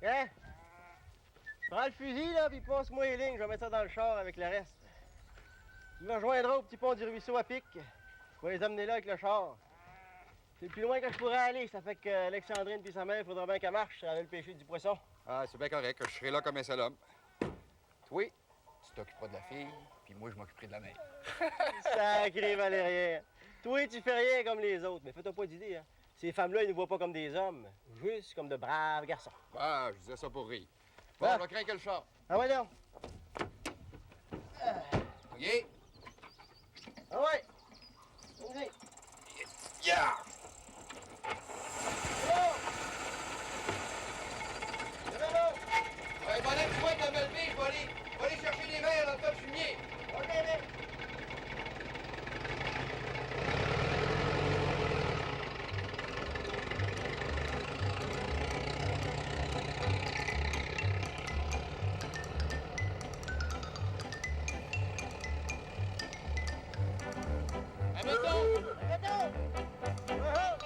Hein? Prends le fusil, là, puis passe-moi les lignes. Je vais mettre ça dans le char avec le reste. Tu me rejoindras au petit pont du ruisseau à pic. Je vais les amener là avec le char. C'est le plus loin que je pourrais aller. Ça fait que Alexandrine puis sa mère, il faudra bien qu'elle marche. Elle veut le pêcher du poisson. Ah, c'est bien correct. Je serai là comme un seul homme. Toi, tu t'occuperas de la fille, puis moi, je m'occuperai de la mère. Sacré Valérien. Toi, tu fais rien comme les autres. Mais fais-toi pas d'idée, hein. Ces femmes-là, ils ne nous voient pas comme des hommes. Juste comme de braves garçons. Ah, je disais ça pour rire. Bon, Ah. on va craquer le char. Ah ouais, donc. OK? Ah ouais. Vas-y. Yeah! Ouais, pendant que tu vois de la belle fille, je vais aller chercher des verres dans le tas de fumier. OK, mec. Arrêtons! Oh, oh.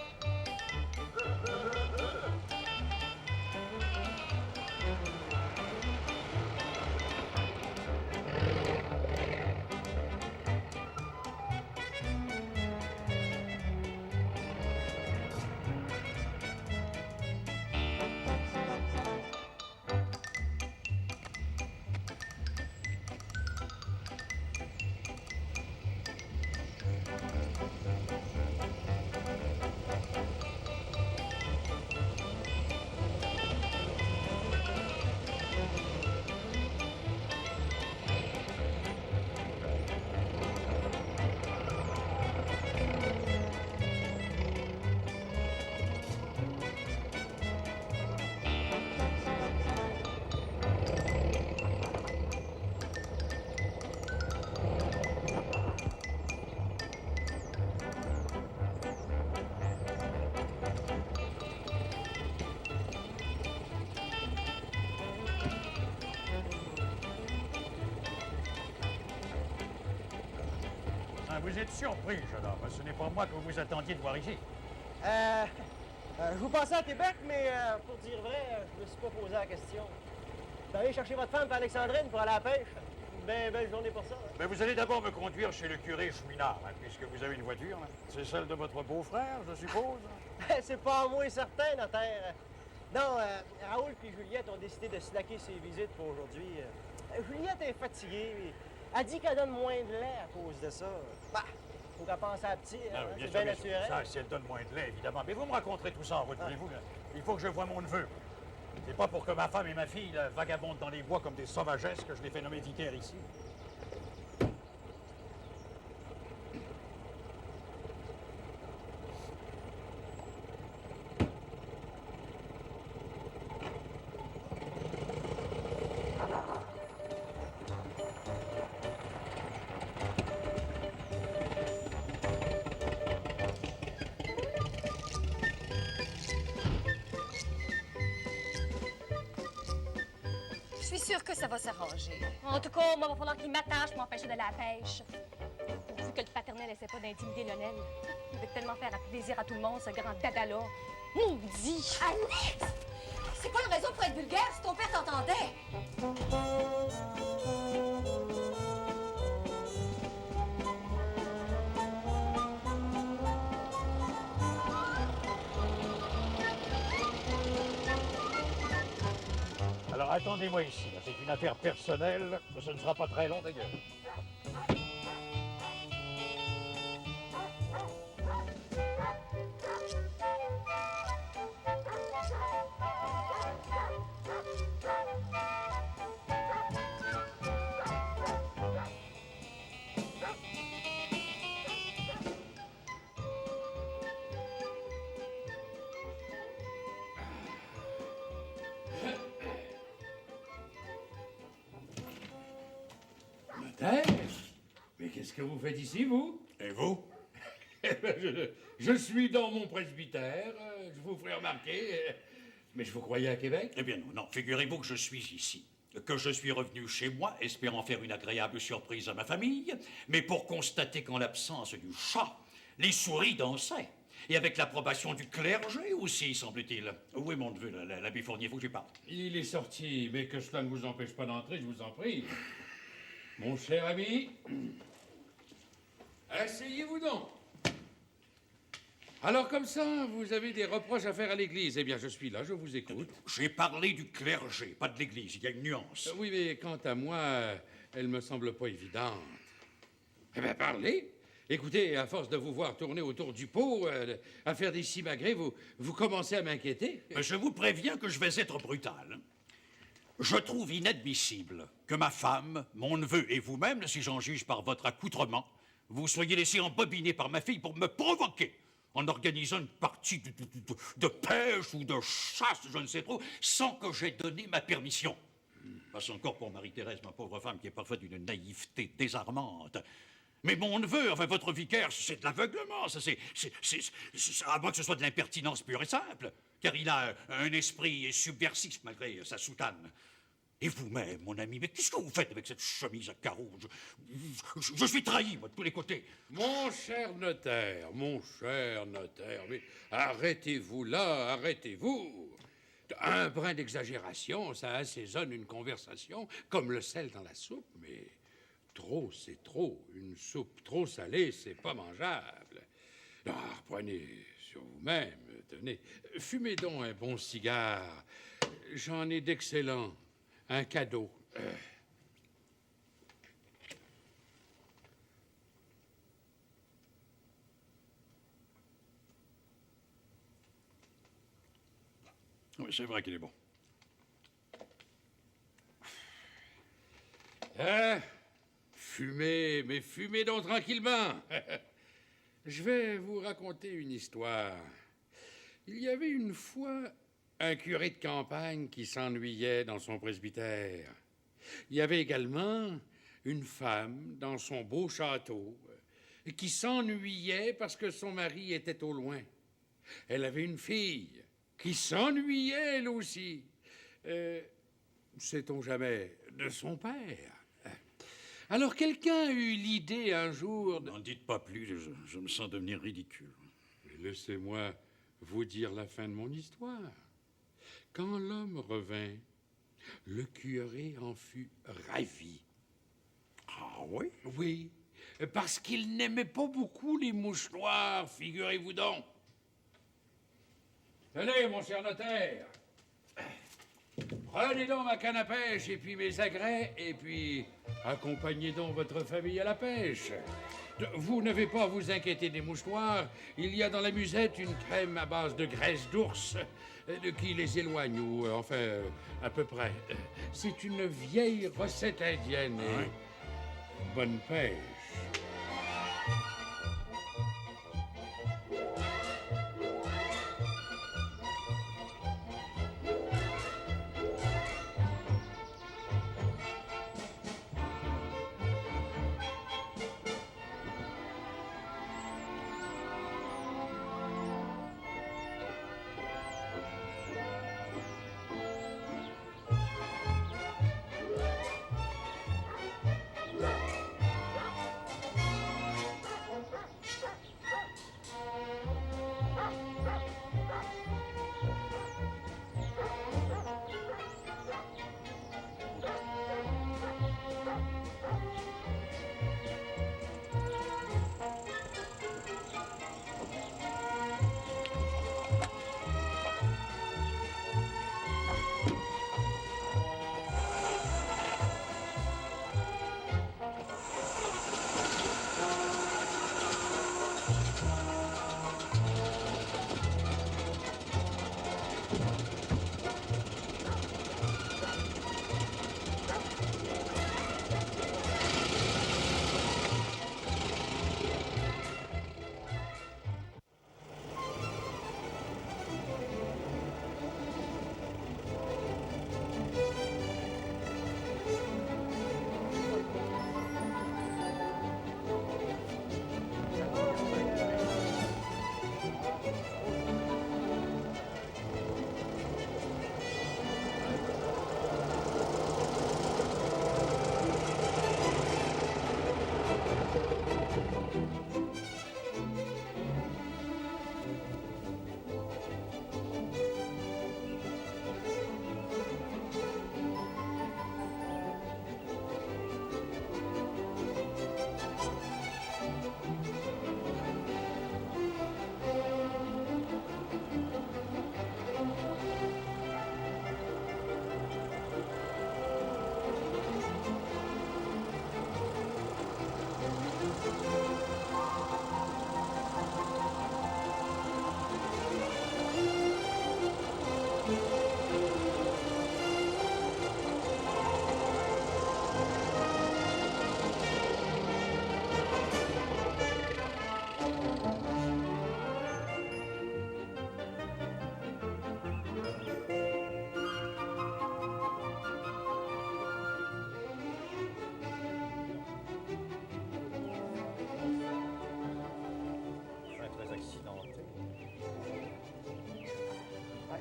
Vous êtes surpris, jeune homme. Ce n'est pas moi que vous attendiez de voir ici. Je vous passais à Québec, mais pour dire vrai, je me suis pas posé la question. Vous allez chercher votre femme, Alexandrine, pour aller à la pêche. Une belle journée pour ça. Hein? Mais vous allez d'abord me conduire chez le curé Chouinard, hein, puisque vous avez une voiture. Hein. C'est celle de votre beau-frère, je suppose. C'est pas à moi certain, notaire. Non, Raoul et Juliette ont décidé de slacker ses visites pour aujourd'hui. Juliette est fatiguée. Elle dit qu'elle donne moins de lait à cause de ça. Bah, faut qu'elle pense à la petite. Ah, Hein, oui, c'est bien bien sûr. naturel. Ça, si elle donne moins de lait, évidemment. Mais vous me raconterez tout ça en route, voulez-vous. Il faut que je voie mon neveu. C'est pas pour que ma femme et ma fille là, vagabondent dans les bois comme des sauvagesses que je les fais nommer vicaires ici. Je suis sûre que ça va s'arranger. En tout cas, moi, il va falloir qu'il m'attache pour m'empêcher d'aller à la pêche. Pourvu que le paternel essaie pas d'intimider Lionel. Il veut tellement faire plaisir à tout le monde, ce grand dada-là. Maudit! Alex! C'est pas une raison pour être vulgaire si ton père t'entendait. Alors attendez-moi ici. Là. C'est une affaire personnelle. Ce ne sera pas très long d'ailleurs. Notaire? Mais qu'est-ce que vous faites ici, vous? Et vous? Eh ben, je suis dans mon presbytère, je vous ferai remarquer. Mais je vous croyais à Québec? Eh bien non, non. Figurez-vous que je suis ici. Que je suis revenu chez moi, espérant faire une agréable surprise à ma famille, mais pour constater qu'en l'absence du chat, les souris dansaient. Et avec l'approbation du clergé aussi, semble-t-il. Où est mon neveu, l'abbé Fournier? Faut que j'y parle. Il est sorti, mais que cela ne vous empêche pas d'entrer, je vous en prie. Mon cher ami, asseyez-vous donc. Alors comme ça, vous avez des reproches à faire à l'Église. Eh bien, je suis là, je vous écoute. J'ai parlé du clergé, pas de l'Église. Il y a une nuance. Oui, mais quant à moi, elle me semble pas évidente. Eh bien, parlez. Écoutez, à force de vous voir tourner autour du pot, à faire des simagrées, vous commencez à m'inquiéter. Mais je vous préviens que je vais être brutal. Je trouve inadmissible que ma femme, mon neveu et vous-même, si j'en juge par votre accoutrement, vous soyez laissés embobiner par ma fille pour me provoquer en organisant une partie de pêche ou de chasse, je ne sais trop, sans que j'aie donné ma permission. Passe encore pour Marie-Thérèse, ma pauvre femme, qui est parfois d'une naïveté désarmante. Mais mon neveu, enfin votre vicaire, c'est de l'aveuglement, ça c'est à moins que ce soit de l'impertinence pure et simple, car il a un esprit subversif malgré sa soutane. Et vous-même, mon ami, mais qu'est-ce que vous faites avec cette chemise à carreaux? Je suis trahi, moi, de tous les côtés. Mon cher notaire, mais arrêtez-vous là, arrêtez-vous. Un brin d'exagération, ça assaisonne une conversation comme le sel dans la soupe, mais trop, c'est trop. Une soupe trop salée, c'est pas mangeable. Alors, prenez sur vous-même, tenez, fumez donc un bon cigare. J'en ai d'excellents. Un cadeau. Oui, c'est vrai qu'il est bon. Fumez, mais fumez donc tranquillement. Je vais vous raconter une histoire. Il y avait une fois un curé de campagne qui s'ennuyait dans son presbytère. Il y avait également une femme dans son beau château qui s'ennuyait parce que son mari était au loin. Elle avait une fille qui s'ennuyait, elle aussi. Sait-on jamais, de son père. Alors quelqu'un eut l'idée un jour... N'en dites pas plus, je me sens devenir ridicule. Laissez-moi vous dire la fin de mon histoire. Quand l'homme revint, le curé en fut ravi. Ah oui? Oui, parce qu'il n'aimait pas beaucoup les mouches noires, figurez-vous donc. Tenez, mon cher notaire, prenez donc ma canne à pêche et puis mes agrès, et puis accompagnez donc votre famille à la pêche. Vous n'avez pas à vous inquiéter des mouches noires. Il y a dans la musette une crème à base de graisse d'ours qui les éloigne, ou enfin, à peu près. C'est une vieille recette indienne. Ouais. Bonne pêche.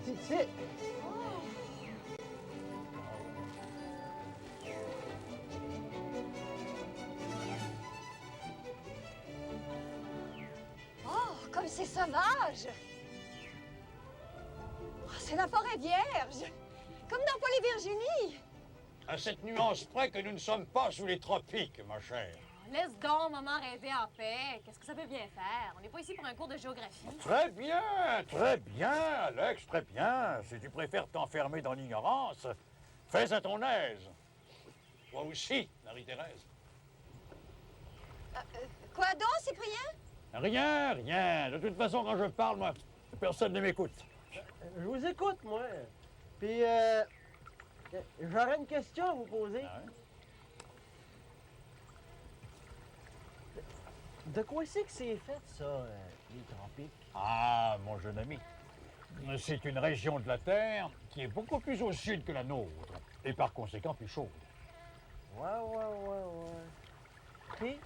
parti d'ici. Oh, comme c'est sauvage! Oh, c'est la forêt vierge! Comme dans Paul et Virginie! À cette nuance près que nous ne sommes pas sous les tropiques, ma chère. Laisse donc maman rêver en paix. Qu'est-ce que ça peut bien faire? On n'est pas ici pour un cours de géographie. Très bien, Alex, très bien. Si tu préfères t'enfermer dans l'ignorance, fais à ton aise. Toi aussi, Marie-Thérèse. Quoi donc, Cyprien? Rien. De toute façon, quand je parle, moi, personne ne m'écoute. Je vous écoute, moi. Puis, j'aurais une question à vous poser. Ah ouais? De quoi c'est que c'est fait, ça, les tropiques? Ah, mon jeune ami, c'est une région de la Terre qui est beaucoup plus au sud que la nôtre, et par conséquent plus chaude. Ouais. Puis,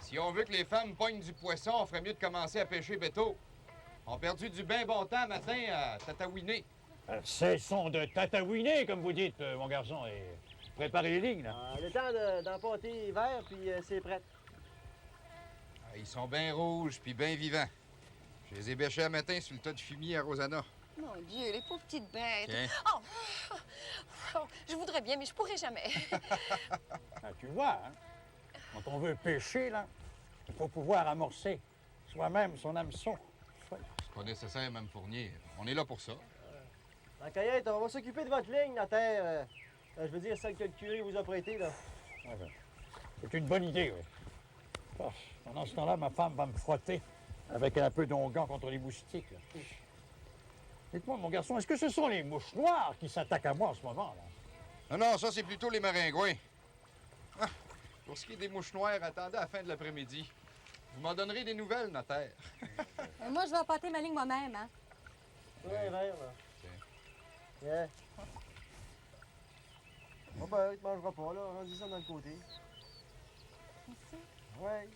Si on veut que les femmes pognent du poisson, on ferait mieux de commencer à pêcher béto. On a perdu du bien bon temps matin à tatouiner. Cessons de tatouiner, comme vous dites, mon garçon, et préparez les lignes, là. le temps d'emporter les verres, puis c'est prêt. Ah, ils sont bien rouges puis bien vivants. Je les ai bêchés un matin sur le tas de fumier à Rosanna. Mon Dieu, les pauvres petites bêtes! Tiens. Oh, je voudrais bien, mais je pourrais jamais. Ah, tu vois, hein? Quand on veut pêcher, là, il faut pouvoir amorcer soi-même son hameçon. C'est pas nécessaire, Mme Fournier. On est là pour ça. En Caillette, on va s'occuper de votre ligne, la terre. Je veux dire, celle que le curé vous a prêtée, là. Ouais, ouais. C'est une bonne idée, oui. Ah, pendant ce temps-là, ma femme va me frotter avec un peu d'onguent contre les moustiques, là. Dites-moi, mon garçon, est-ce que ce sont les mouches noires qui s'attaquent à moi en ce moment, là? Non, ça, c'est plutôt les maringouins. Ah, pour ce qui est des mouches noires, attendez à la fin de l'après-midi. Vous m'en donnerez des nouvelles, notaire. Moi, je vais apporter ma ligne moi-même, hein. Ouais, verre, là. Yeah. Bon, ben, il te mangera pas, là. On dit ça dans le côté. Ouais.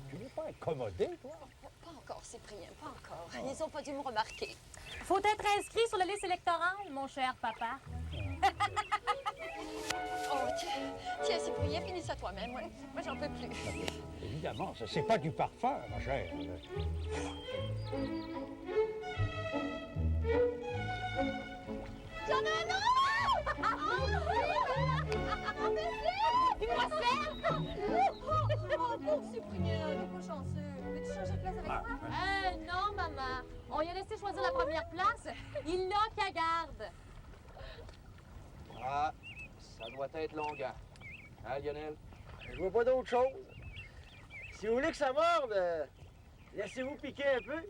Tu n'es pas incommodé, toi? Pas encore, Cyprien, pas encore. Ils ont pas dû me remarquer. Faut être inscrit sur la liste électorale, mon cher papa. Oh, tiens, Cyprien, finis ça toi-même. Ouais. Moi, j'en peux plus. Évidemment, ça, c'est pas du parfum, ma chère. J'en ai un autre! Dis-moi ça! Oh, pauvre Cyprien, t'es pas chanceux. Veux-tu changer de place avec moi? Non, maman. On y a laissé choisir la première place. Il n'a qu'à garde. Ah, ça doit être longuant. Hein, Lionel? Je vois pas d'autre chose. Si vous voulez que ça morde, laissez-vous piquer un peu.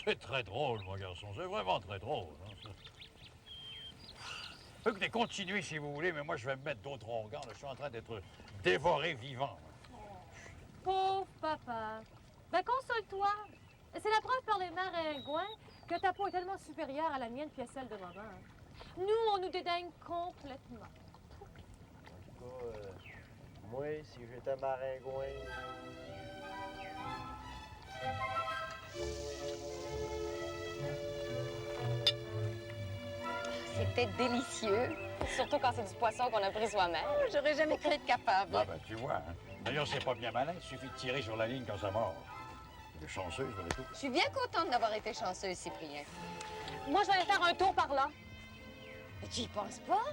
C'est très drôle, mon garçon. C'est vraiment très drôle. Hein. Écoutez, continuez si vous voulez, mais moi, je vais me mettre d'autres onguents. Je suis en train d'être dévoré vivant. Pauvre papa. Ben, console-toi. C'est la preuve par les maringouins que ta peau est tellement supérieure à la mienne puis à celle de maman. Nous, on nous dédaigne complètement. En tout cas, moi, si j'étais maringouin... C'était délicieux. Surtout quand c'est du poisson qu'on a pris soi-même. J'aurais jamais cru être capable. Ah ben, tu vois. Hein. D'ailleurs, c'est pas bien malin. Il suffit de tirer sur la ligne quand ça mord. Il est chanceux, voilà tout. Je suis bien contente d'avoir été chanceuse, Cyprien. Moi, je vais aller faire un tour par là. Mais tu y penses pas?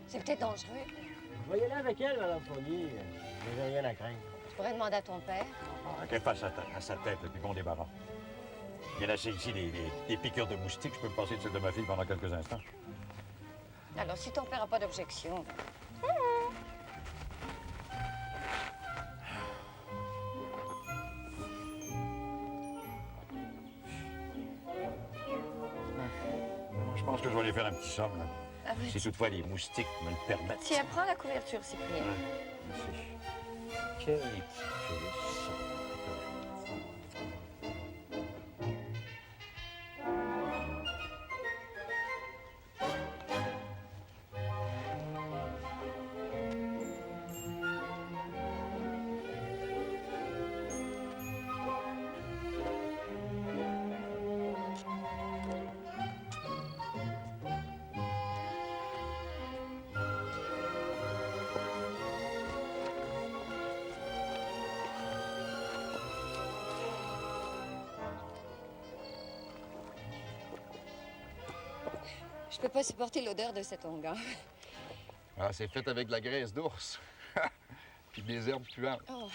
C'est peut-être dangereux. Je vais y aller avec elle, Mme Fournier. J'ai rien à craindre. Tu pourrais demander à ton père. Ah, qu'elle fasse à sa tête, le plus bon débarras. Il y en a ici des piqûres de moustiques. Je peux me passer de celle de ma fille pendant quelques instants. Alors, si ton père n'a pas d'objection. Je pense que je vais aller faire un petit somme, là. Ah oui. Si toutefois les moustiques me le permettent. Tiens, prends la couverture, Cyprien. Merci. Quel édifice. Je peux pas supporter l'odeur de cet onguent. Ah, c'est fait avec de la graisse d'ours. Puis des herbes puantes. Oh.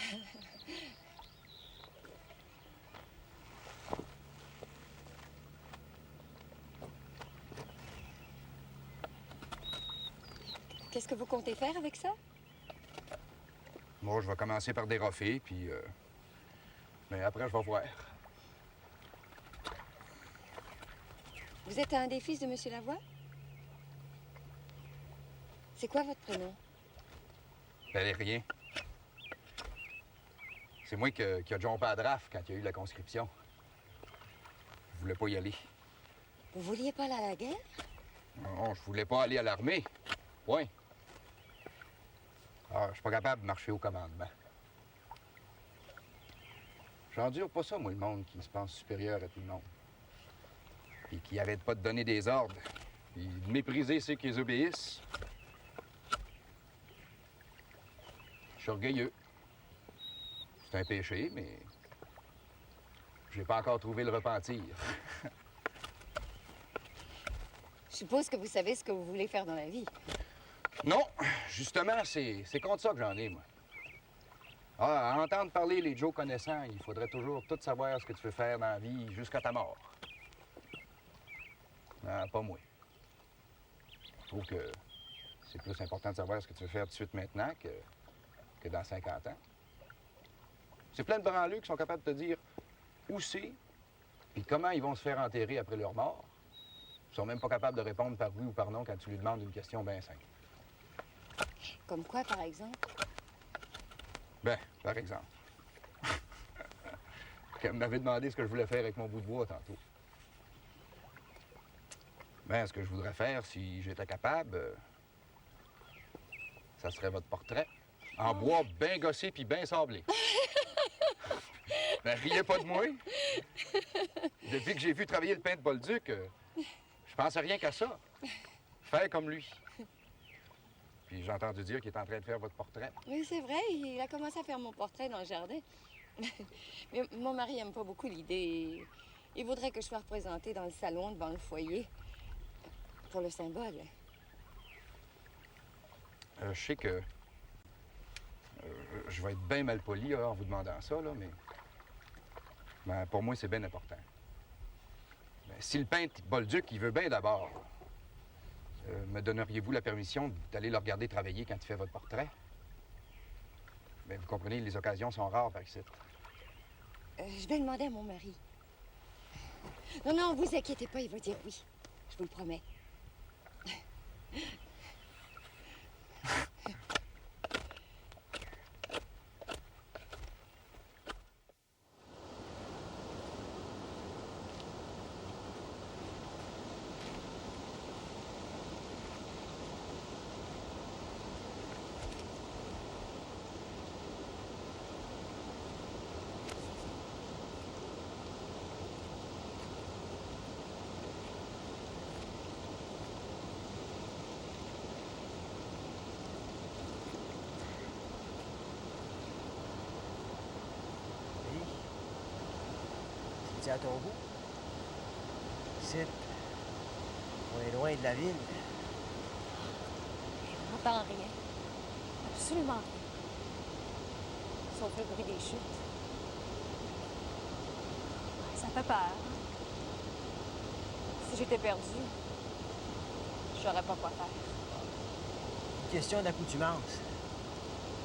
Qu'est-ce que vous comptez faire avec ça? Moi, je vais commencer par dérofer, puis... Mais après, je vais voir. Vous êtes un des fils de M. Lavoie? C'est quoi votre prénom? Valérien. C'est moi qui a jumpé à draft quand il y a eu la conscription. Je voulais pas y aller. Vous vouliez pas aller à la guerre? Non, je voulais pas aller à l'armée. Point. Ah, je suis pas capable de marcher au commandement. J'endure pas ça, moi, le monde qui se pense supérieur à tout le monde. Et qui arrête pas de donner des ordres. Et de mépriser ceux qui les obéissent. Je suis orgueilleux. C'est un péché, mais j'ai pas encore trouvé le repentir. Je suppose que vous savez ce que vous voulez faire dans la vie. Non, justement, c'est contre ça que j'en ai, moi. Ah, à entendre parler les Joe connaissants, il faudrait toujours tout savoir ce que tu veux faire dans la vie jusqu'à ta mort. Ah, pas moi. Je trouve que c'est plus important de savoir ce que tu veux faire tout de suite maintenant que dans 50 ans. C'est plein de branleux qui sont capables de te dire où c'est, puis comment ils vont se faire enterrer après leur mort. Ils sont même pas capables de répondre par oui ou par non quand tu lui demandes une question bien simple. Comme quoi, par exemple? Ben, par exemple. Elle m'avait demandé ce que je voulais faire avec mon bout de bois tantôt. Ben, ce que je voudrais faire, si j'étais capable, ça serait votre portrait. En bois bien gossé puis bien sablé. Ben, riez pas de moi. Depuis que j'ai vu travailler le pain de Bolduc, je pensais rien qu'à ça. Faire comme lui. Puis j'ai entendu dire qu'il est en train de faire votre portrait. Oui, c'est vrai. Il a commencé à faire mon portrait dans le jardin. Mais mon mari aime pas beaucoup l'idée. Il voudrait que je sois représentée dans le salon devant le foyer. Pour le symbole. Je sais que je vais être bien mal poli en vous demandant ça, là, mais ben, pour moi, c'est bien important. Ben, si le peintre Bolduc, il veut bien d'abord, me donneriez-vous la permission d'aller le regarder travailler quand il fait votre portrait? Ben, vous comprenez, les occasions sont rares par ici. Je vais demander à mon mari. Non, non, vous inquiétez pas, il va dire oui. Je vous le promets. C'est à ton goût. Ici, on est loin de la ville. Je n'entends rien. Absolument rien. Sauf le bruit des chutes. Ouais, ça fait peur. Si j'étais perdue, je saurais pas quoi faire. Une question d'accoutumance.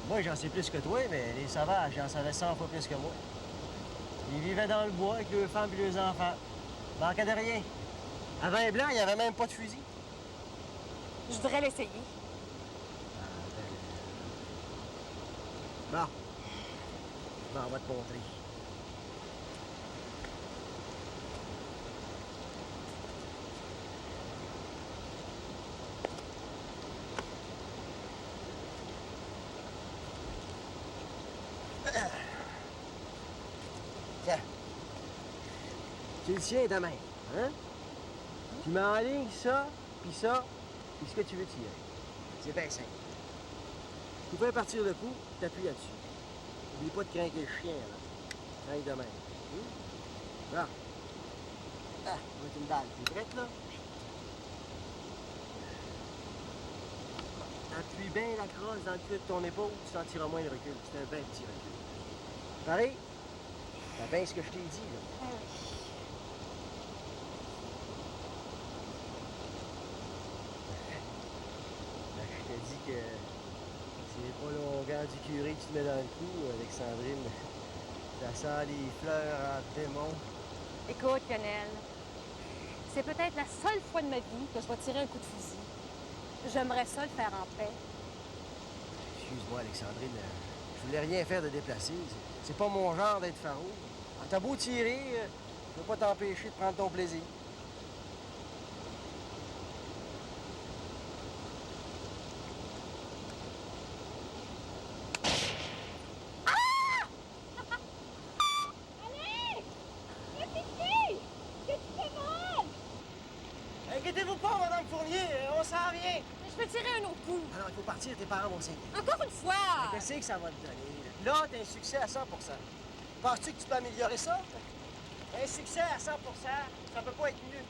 Moi, j'en sais plus que toi, mais les sauvages, j'en savais 100 fois plus que moi. Ils vivaient dans le bois avec leurs femmes et leurs enfants. Manquait de rien. Avant les Blancs, il n'y avait même pas de fusil. Je voudrais l'essayer. Bon. Bon, on va te montrer. Tiens. Tu le tiens de même, hein? Tu mets en ligne ça, puis ce que tu veux tirer. C'est bien simple. Tu fais partir le coup, t'appuies là-dessus. N'oublie pas de craquer le chien, là. Craque de même. Bon. Ah, on va mettre une balle. T'es prête, là? Appuie bien la crosse dans le tuyau de ton épaule, tu sentiras moins de recul. C'est un bien petit recul. Pareil, t'as bien ce que je t'ai dit, là. Je t'ai dit que c'est pas longueur du curé que tu te mets dans le cou, Alexandrine. Ça sent les fleurs en démon. Écoute, Lionel, c'est peut-être la seule fois de ma vie que je vais tirer un coup de fusil. J'aimerais ça le faire en paix. Excuse-moi, Alexandrine, je voulais rien faire de déplacé. C'est pas mon genre d'être farouche. T'as beau tirer, je veux pas t'empêcher de prendre ton plaisir. Inquiétez-vous pas, Madame Fournier, on s'en vient. Je peux tirer un autre coup. Alors, il faut partir, tes parents vont s'inquiéter. Encore une fois! Qu'est-ce que ça va te donner? Là, t'as un succès à 100 Penses-tu que tu peux améliorer ça? Un succès à 100 ça peut pas être mieux.